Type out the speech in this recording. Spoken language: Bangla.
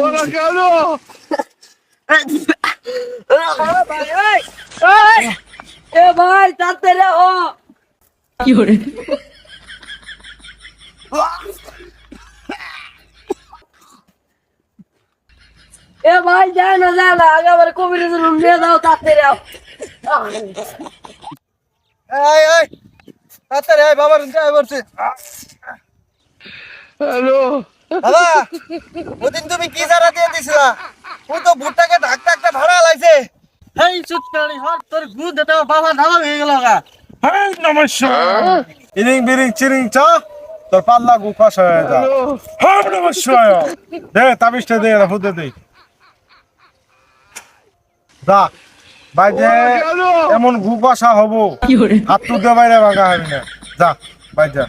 ওরা কেন? এ ভাই তাড়াতাড়ি ও কি করে এ ভাই যায় না আগে আবার কবির রুম নিয়ে দাও তাড়াতাড়ি আও এই তাড়াতাড়ি আয় বাবার যাই বলছি। হ্যালো বাবা ওদিন তুমি কি সারা দিয়ে দিছিলা? ও তো ভুট্টাকে ঢাকতে একটা ভাড়া লাইছে। হেই চুটকানি হর তোর গু দেতে বাবা ধামা হয়ে গেল গা। হেই নমস্কার ইনিং বিরিং চিরিং চ তোর পাল্লা গু কষ হয়ে যা। হ্যাঁ নমস্কার দে তাবিজটা দে ফুদে দে দা বাইরে এমন গু কষা হবো হাত টু দে বাইরে ভাগা হবে না যা বাইরে যা।